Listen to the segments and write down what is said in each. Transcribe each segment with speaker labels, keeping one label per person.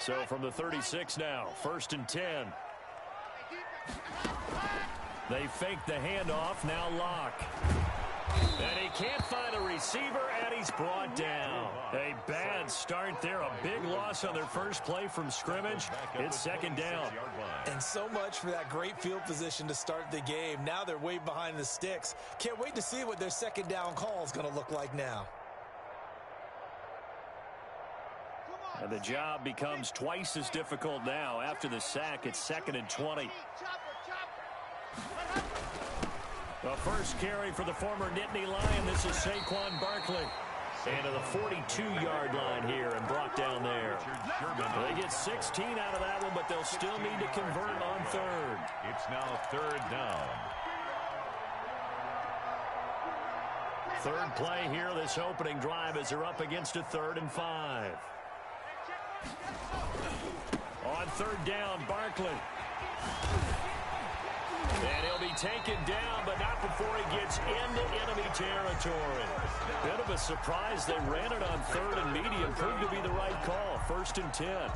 Speaker 1: So from the 36 now, 1st and 10. They fake the handoff, now Locke. And he can't find a receiver, and he's brought down. A bad start there, a big loss on their first play from scrimmage. It's 2nd down.
Speaker 2: And so much for that great field position to start the game. Now they're way behind the sticks. Can't wait to see what their 2nd down call is going to look like now.
Speaker 1: And the job becomes twice as difficult now. After the sack, it's 2nd and 20. The first carry for the former Nittany Lion. This is Saquon Barkley. And to the 42-yard line here and brought down there. They get 16 out of that one, but they'll still need to convert on 3rd.
Speaker 3: It's now 3rd down.
Speaker 1: 3rd play here, this opening drive, as they're up against a 3rd and 5. On 3rd down, Barkley. And he'll be taken down, but not before he gets into enemy territory. Bit of a surprise. They ran it on 3rd and medium. Proved to be the right call. 1st and 10.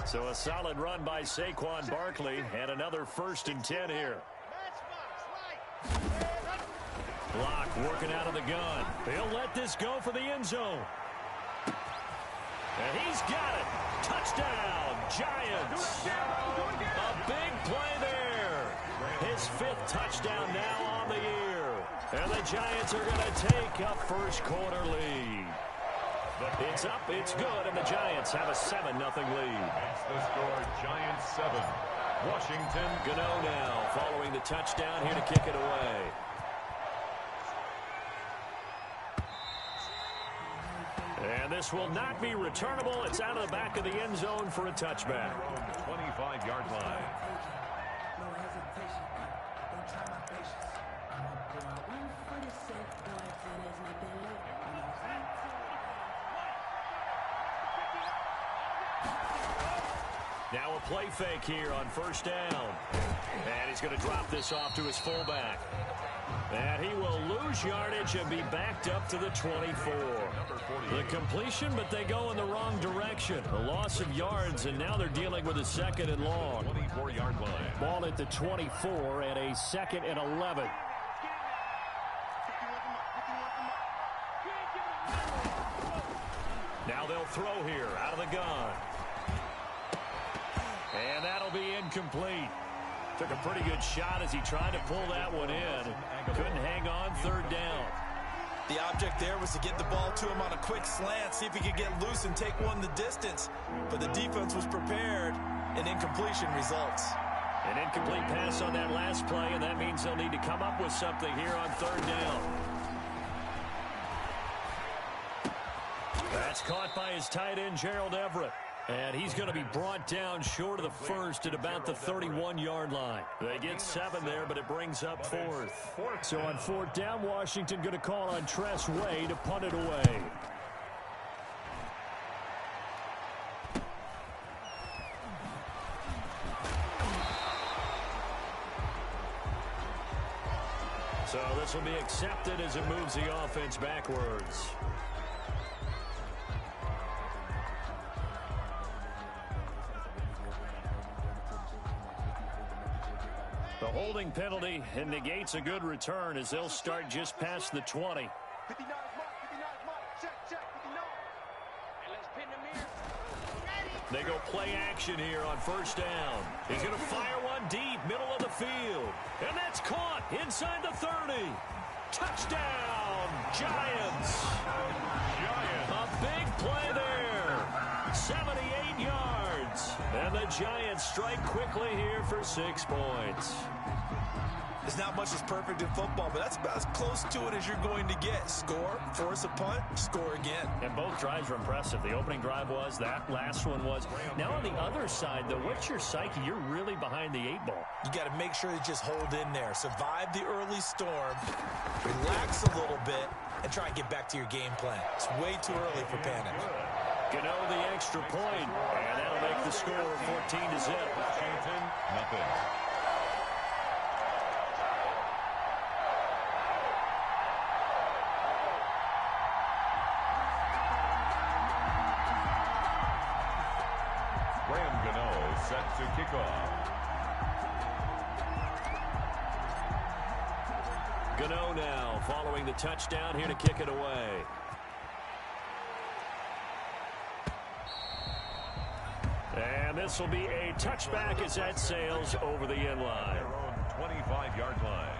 Speaker 1: So a solid run by Saquon Barkley, and another 1st and 10 here. Locke working out of the gun. He'll let this go for the end zone. And he's got it. Touchdown, Giants. A big play there. His 5th touchdown now on the year. And the Giants are going to take a first-quarter lead. It's up, it's good, and the Giants have a 7-0 lead.
Speaker 3: That's the score, Giants 7. Washington.
Speaker 1: Gano now following the touchdown here to kick it away. And this will not be returnable. It's out of the back of the end zone for a touchback.
Speaker 3: 25-yard line.
Speaker 1: Now a play fake here on 1st down. And he's going to drop this off to his fullback. And he will lose yardage and be backed up to the 24. The completion, but they go in the wrong direction. A loss of yards, and now they're dealing with a 2nd and long.
Speaker 3: 24-yard line.
Speaker 1: Ball at the 24 and a 2nd and 11. Now they'll throw here out of the gun. And that'll be incomplete. Took a pretty good shot as he tried to pull that one in. Couldn't hang on 3rd down.
Speaker 2: The object there was to get the ball to him on a quick slant, see if he could get loose and take one the distance. But the defense was prepared, and incompletion results.
Speaker 1: An incomplete pass on that last play, and that means they'll need to come up with something here on 3rd down. That's caught by his tight end, Gerald Everett. And he's going to be brought down short of the 1st at about the 31-yard line. They get 7 there, but it brings up 4th. So on 4th down, Washington going to call on Tress Way to punt it away. So this will be accepted as it moves the offense backwards. The holding penalty and negates a good return as they'll start just past the 20. They go play action here on 1st down. He's going to fire one deep, middle of the field. And that's caught inside the 30. Touchdown, Giants. A big play there. 78 yards. And the Giants strike quickly here for 6 points.
Speaker 2: There's not much that's perfect in football, but that's about as close to it as you're going to get. Score, force a punt, score again.
Speaker 1: And both drives were impressive. The opening drive was, that last one was. Now on the other side, though, what's your psyche? You're really behind the 8-ball.
Speaker 2: You got to make sure you just hold in there. Survive the early storm, relax a little bit, and try and get back to your game plan. It's way too early for panic.
Speaker 1: Gano the extra point, and that'll make the score 14-0.
Speaker 3: Washington, nothing. Set to kick off.
Speaker 1: Gano now following the touchdown here to kick it away. And this will be a touchback as that sails over the end line.
Speaker 3: Their own 25-yard line.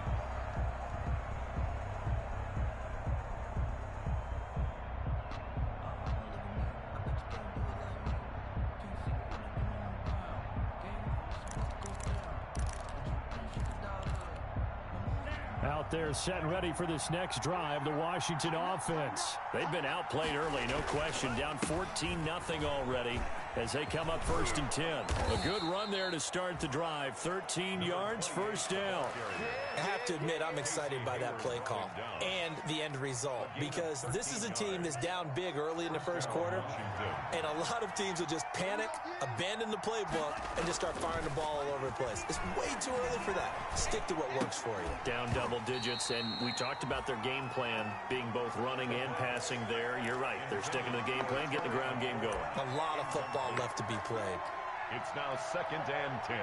Speaker 1: Out there set and ready for this next drive, the Washington offense. They've been outplayed early, no question. Down 14-0 already as they come up 1st and 10. A good run there to start the drive. 13 yards, first down.
Speaker 2: I have to admit, I'm excited by that play call and the end result, because this is a team that's down big early in the first quarter, and a lot of teams will just panic, abandon the playbook, and just start firing the ball all over the place. It's way too early for that. Stick to what works for you.
Speaker 1: Down double digits, and we talked about their game plan being both running and passing there. You're right. They're sticking to the game plan, getting the ground game going.
Speaker 2: A lot of football left to be played.
Speaker 3: It's now 2nd and 10.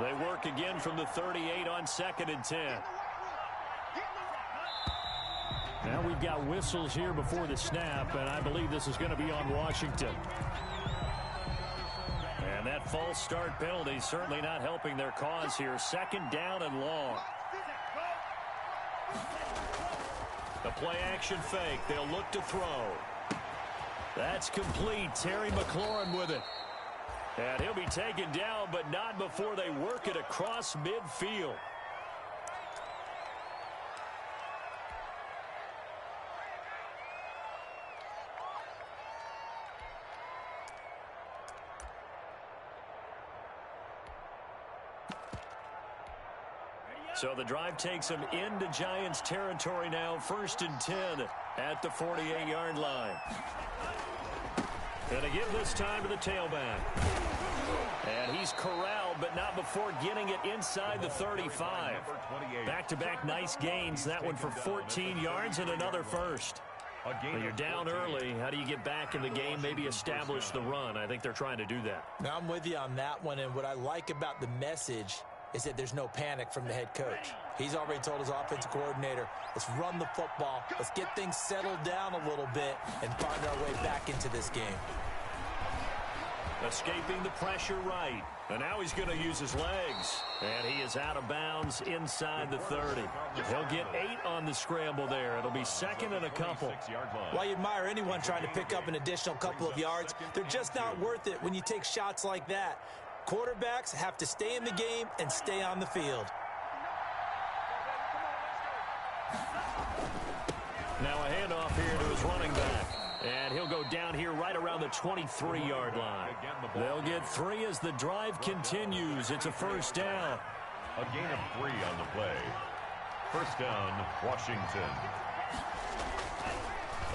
Speaker 1: They work again from the 38 on 2nd and 10. Now we've got whistles here before the snap, and I believe this is going to be on Washington. And that false start penalty certainly not helping their cause here. 2nd down and long. The play action fake. They'll look to throw. That's complete. Terry McLaurin with it. And he'll be taken down, but not before they work it across midfield. So the drive takes them into Giants territory now. 1st and 10 at the 48-yard line. Gonna give this time to the tailback. And he's corralled, but not before getting it inside the 35. Back-to-back nice gains. That one for 14 yards and another first. When you're down early, how do you get back in the game, maybe establish the run? I think they're trying to do that.
Speaker 2: Now I'm with you on that one, and what I like about the message is that there's no panic from the head coach. He's already told his offensive coordinator, let's run the football, let's get things settled down a little bit and find our way back into this game.
Speaker 1: Escaping the pressure right. And now he's going to use his legs. And he is out of bounds inside the 30. He'll get 8 on the scramble there. It'll be 2nd and a couple.
Speaker 2: While you admire anyone trying to pick up an additional couple of yards, they're just not worth it when you take shots like that. Quarterbacks have to stay in the game and stay on the field.
Speaker 1: Now a handoff here to his running back. And he'll go down here right around the 23-yard line. They'll get 3 as the drive continues. It's a 1st down.
Speaker 3: A gain of 3 on the play. 1st down, Washington.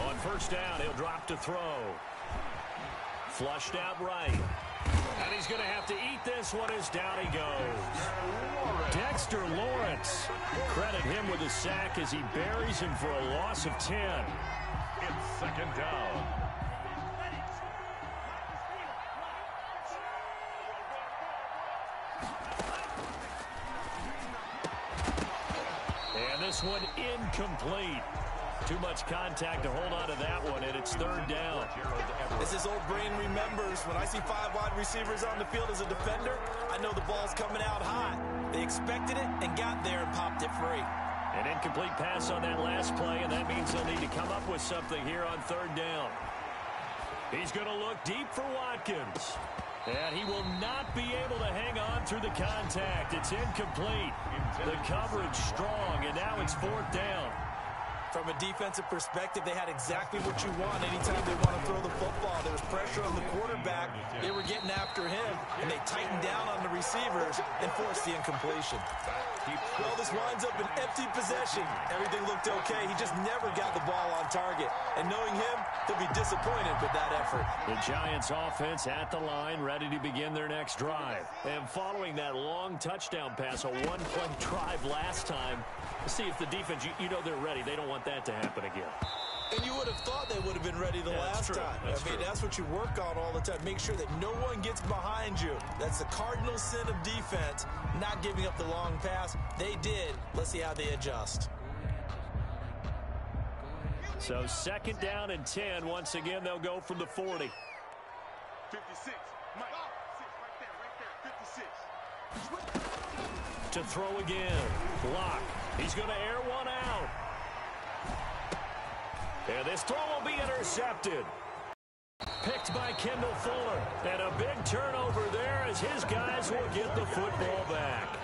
Speaker 1: On 1st down, he'll drop to throw. Flushed out right. And he's going to have to eat this one as down he goes. Dexter Lawrence. Credit him with a sack as he buries him for a loss of 10.
Speaker 3: It's 2nd down.
Speaker 1: And this one incomplete. Too much contact to hold on to that one, and it's 3rd down.
Speaker 2: As his old brain remembers, when I see 5 wide receivers on the field as a defender, I know the ball's coming out hot. They expected it and got there and popped it free.
Speaker 1: An incomplete pass on that last play, and that means they'll need to come up with something here on 3rd down. He's going to look deep for Watkins. And he will not be able to hang on through the contact. It's incomplete. The coverage strong, and now it's 4th down.
Speaker 2: From a defensive perspective, they had exactly what you want anytime they want to throw the football. There was pressure on the quarterback. They were getting after him, and they tightened down on the receivers and forced the incompletion. Well, this winds up an empty possession. Everything looked okay. He just never got the ball on target. And knowing him, he'll be disappointed with that effort.
Speaker 1: The Giants offense at the line, ready to begin their next drive. And following that long touchdown pass, a one-play drive last time, see if the defense, you know they're ready. They don't want that to happen again.
Speaker 2: And you would have thought they would have been ready the last time. That's what you work on all the time. Make sure that no one gets behind you. That's the cardinal sin of defense, not giving up the long pass. They did. Let's see how they adjust.
Speaker 1: So 2nd down and 10. Once again, they'll go from the 40.
Speaker 4: 56. Mike, 6 right there. 56.
Speaker 1: To throw again. Block. He's going to air one out. And this throw will be intercepted. Picked by Kendall Fuller. And a big turnover there as his guys will get the football back.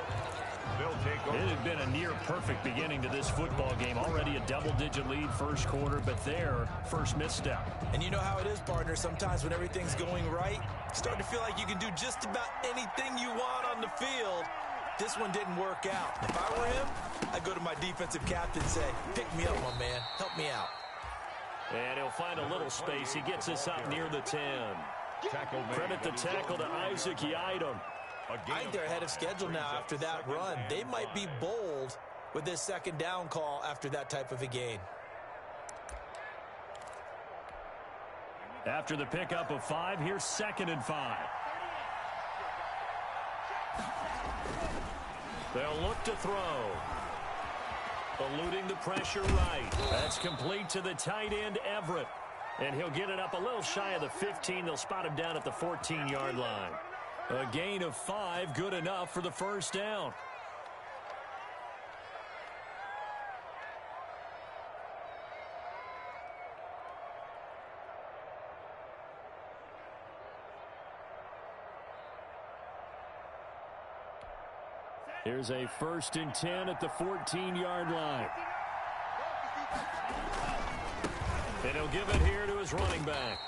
Speaker 1: It had been a near-perfect beginning to this football game. Already a double-digit lead first quarter, but their first misstep.
Speaker 2: And you know how it is, partner. Sometimes when everything's going right, you start to feel like you can do just about anything you want on the field. This one didn't work out. If I were him, I'd go to my defensive captain and say, pick me up, my man. Help me out.
Speaker 1: And he'll find a little space. He gets us up near the 10. Credit the tackle to Isaac Yiadom.
Speaker 2: I think they're ahead of schedule now after that run. They might be bold with this 2nd down call after that type of a gain.
Speaker 1: After the pickup of 5, here's 2nd and 5. They'll look to throw. Eluding the pressure right. That's complete to the tight end, Everett. And he'll get it up a little shy of the 15. They'll spot him down at the 14-yard line. A gain of 5, good enough for the 1st down. Here's a 1st and 10 at the 14-yard line. And he'll give it here to his running back.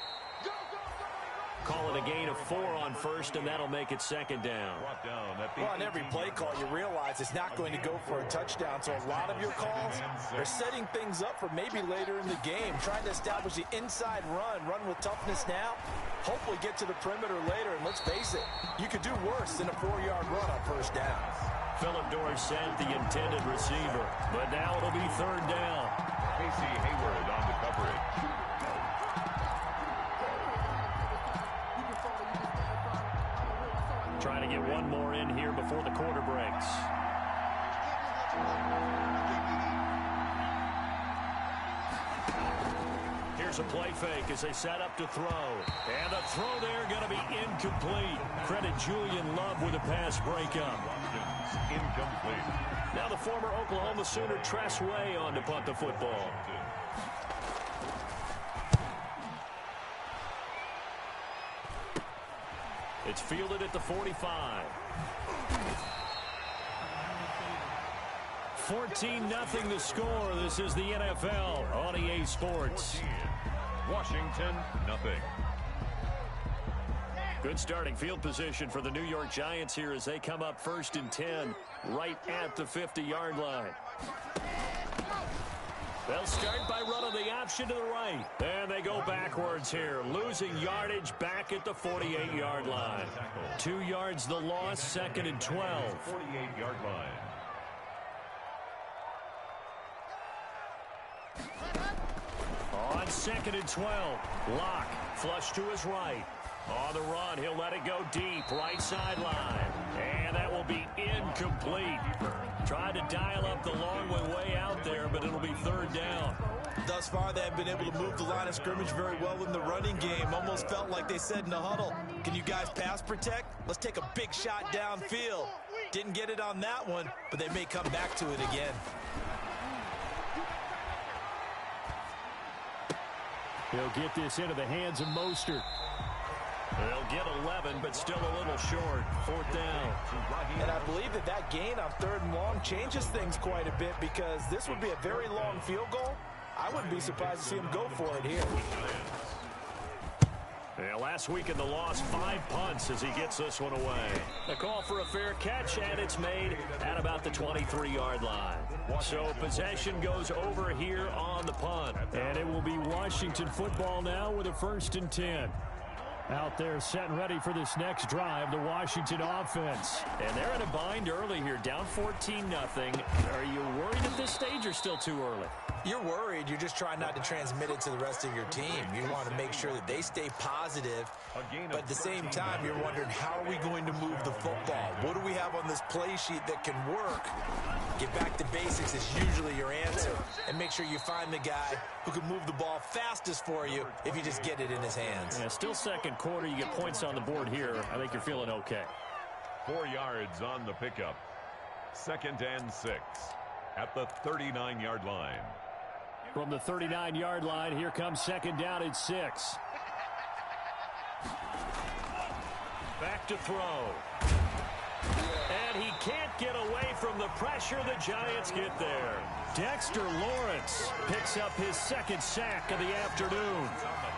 Speaker 1: Call it a gain of 4 on 1st, and that'll make it 2nd down.
Speaker 2: Well, on every play call, you realize it's not going to go for a touchdown, so a lot of your calls are setting things up for maybe later in the game, trying to establish the inside run with toughness now, hopefully get to the perimeter later, and let's face it, you could do worse than a 4-yard run on 1st down.
Speaker 1: Phillip Dorsett, the intended receiver, but now it'll be 3rd down.
Speaker 3: Casey Hayward on the coverage.
Speaker 1: Trying to get one more in here before the quarter breaks. Here's a play fake as they set up to throw. And the throw there going to be incomplete. Credit Julian Love with a pass breakup.
Speaker 3: Incomplete.
Speaker 1: Now the former Oklahoma Sooner Tress Way on to punt the football. It's fielded at the 45. 14-0 the score. This is the NFL on EA Sports.
Speaker 3: 14, Washington, 0.
Speaker 1: Good starting field position for the New York Giants here as they come up 1st and 10 right at the 50-yard line. They'll start by running the option to the right. And they go backwards here, losing yardage back at the 48-yard line. 2 yards the loss, 2nd and 12.
Speaker 3: 48-yard line.
Speaker 1: On 2nd and 12, Locke flush to his right. On the run, he'll let it go deep, right sideline. And that will be incomplete. Tried to dial up the long one way out there, but it'll be 3rd down.
Speaker 2: Thus far, they have been able to move the line of scrimmage very well in the running game. Almost felt like they said in the huddle, can you guys pass protect? Let's take a big shot downfield. Didn't get it on that one, but they may come back to it again.
Speaker 1: He'll get this into the hands of Mostert. They'll get 11, but still a little short. 4th down.
Speaker 2: And I believe that gain on 3rd and long changes things quite a bit, because this would be a very long field goal. I wouldn't be surprised to see him go for it here.
Speaker 1: Yeah, last week in the loss, 5 punts as he gets this one away. A call for a fair catch, and it's made at about the 23-yard line. So possession goes over here on the punt. And it will be Washington football now with a 1st and 10. Out there set and ready for this next drive, the Washington offense. And they're in a bind early here, down 14-0. Are you worried at this stage or still too early?
Speaker 2: You're worried. You're just trying not to transmit it to the rest of your team. You want to make sure that they stay positive, but at the same time, you're wondering, how are we going to move the football? What do we have on this play sheet that can work? Get back to basics is usually your answer, and make sure you find the guy who can move the ball fastest for you if you just get it in his hands.
Speaker 1: Yeah, still 2nd quarter. You get points on the board here. I think you're feeling okay.
Speaker 3: 4 yards on the pickup. 2nd and 6 at the 39-yard line.
Speaker 1: From the 39-yard line, here comes 2nd down at 6. Back to throw. And he can't get away from the pressure. The Giants get there. Dexter Lawrence picks up his 2nd sack of the afternoon.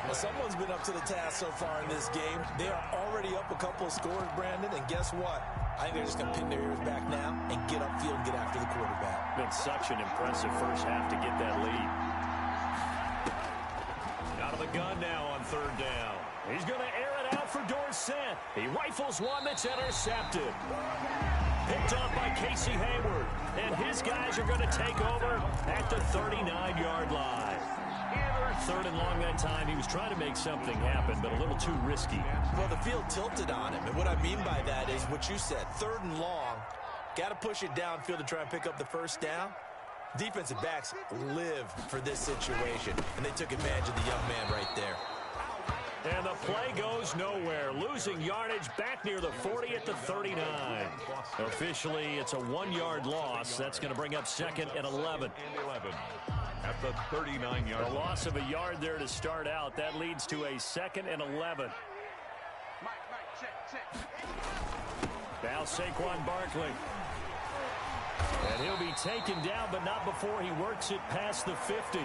Speaker 2: Well, someone's been up to the task so far in this game. They are already up a couple of scores, Brandon, and guess what? I think they're just going to pin their ears back now and get upfield and get after the quarterback.
Speaker 1: Been such an impressive first half to get that lead. Out of the gun now on 3rd down. He's going to air it out for Dorsett. He rifles one that's intercepted. Picked off by Casey Hayward. And his guys are going to take over at the 39-yard line. 3rd and long that time. He was trying to make something happen, but a little too risky.
Speaker 2: Well, the field tilted on him. And what I mean by that is what you said. 3rd and long. Got to push it downfield to try and pick up the 1st down. Defensive backs live for this situation. And they took advantage of the young man right there.
Speaker 1: And the play goes nowhere. Losing yardage back near the 40 at the 39. Officially, it's a 1-yard loss. That's going to bring up 2nd and 11.
Speaker 3: At the 39-yard line.
Speaker 1: A loss of a yard there to start out. That leads to a 2nd and 11. Now Saquon Barkley. And he'll be taken down, but not before he works it past the 50.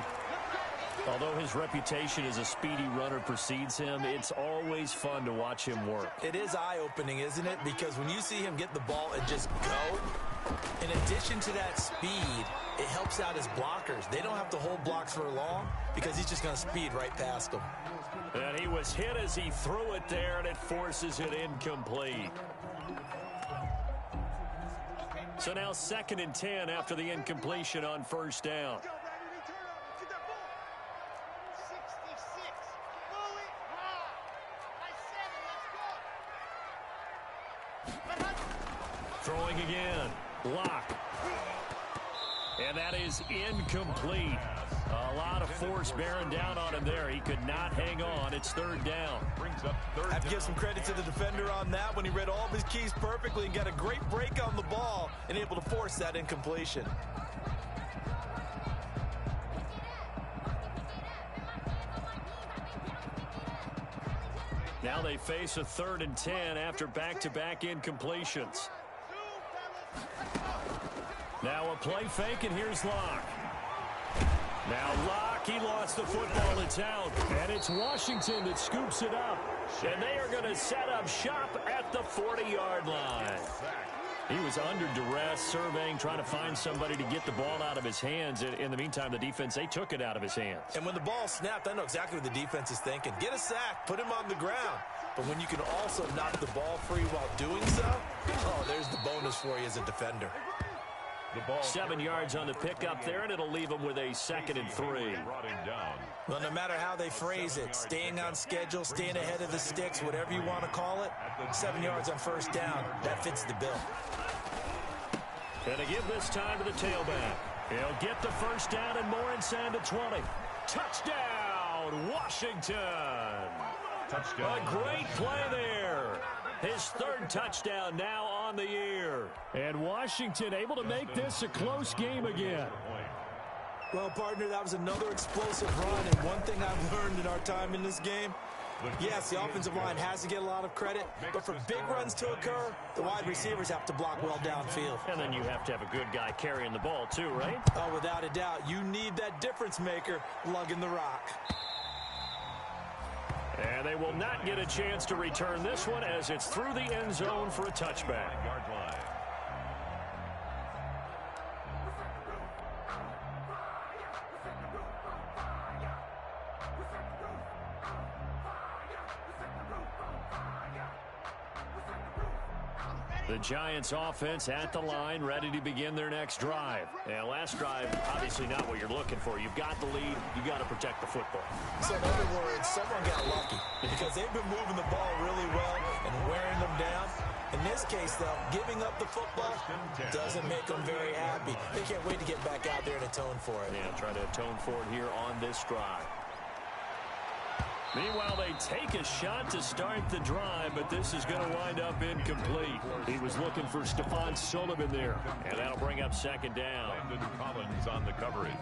Speaker 1: Although his reputation as a speedy runner precedes him, it's always fun to watch him work.
Speaker 2: It is eye-opening, isn't it? Because when you see him get the ball and just go, in addition to that speed, it helps out his blockers. They don't have to hold blocks for long because he's just going to speed right past them.
Speaker 1: And he was hit as he threw it there, and it forces it incomplete. So now 2nd and 10 after the incompletion on 1st down. Throwing again. Block. And that is incomplete. A lot of force bearing down on him there. He could not hang on. It's 3rd down.
Speaker 2: I have to give some credit to the defender on that when he read all of his keys perfectly and got a great break on the ball and able to force that incompletion.
Speaker 1: Now they face a 3rd and 10 after back-to-back incompletions. Now a play fake, and here's Locke. Now Locke, he lost the football. It's out. And it's Washington that scoops it up. And they are going to set up shop at the 40-yard line. He was under duress, surveying, trying to find somebody to get the ball out of his hands. In the meantime, the defense, they took it out of his hands.
Speaker 2: And when the ball snapped, I know exactly what the defense is thinking. Get a sack, put him on the ground. But when you can also knock the ball free while doing so, oh, there's the bonus for you as a defender.
Speaker 1: 7 yards on the pickup there, and it'll leave him with a 2nd and 3.
Speaker 2: Well, no matter how they phrase it, staying on schedule, staying ahead of the sticks, whatever you want to call it, 7 yards on 1st down, that fits the bill.
Speaker 1: And to give this time to the tailback. He'll get the 1st down and more inside the 20. Touchdown, Washington.
Speaker 3: Touchdown.
Speaker 1: A great play there. His 3rd touchdown now on the year. And Washington able to make this a close game again.
Speaker 2: Well, partner, that was another explosive run, and one thing I've learned in our time in this game, yes, the offensive line has to get a lot of credit, but for big runs to occur, the wide receivers have to block well downfield.
Speaker 1: And then you have to have a good guy carrying the ball too, right?
Speaker 2: Oh, without a doubt. You need that difference maker lugging the rock.
Speaker 1: And they will not get a chance to return this one as it's through the end zone for a touchback. The Giants offense at the line, ready to begin their next drive. And last drive, obviously not what you're looking for. You've got the lead. You got to protect the football.
Speaker 2: So in other words, someone got lucky because they've been moving the ball really well and wearing them down. In this case, though, giving up the football doesn't make them very happy. They can't wait to get back out there and atone for it.
Speaker 1: Yeah, try to atone for it here on this drive. Meanwhile, they take a shot to start the drive, but this is going to wind up incomplete. He was looking for Stephon Sullivan there, and that'll bring up second down.
Speaker 3: Landon Collins on the coverage.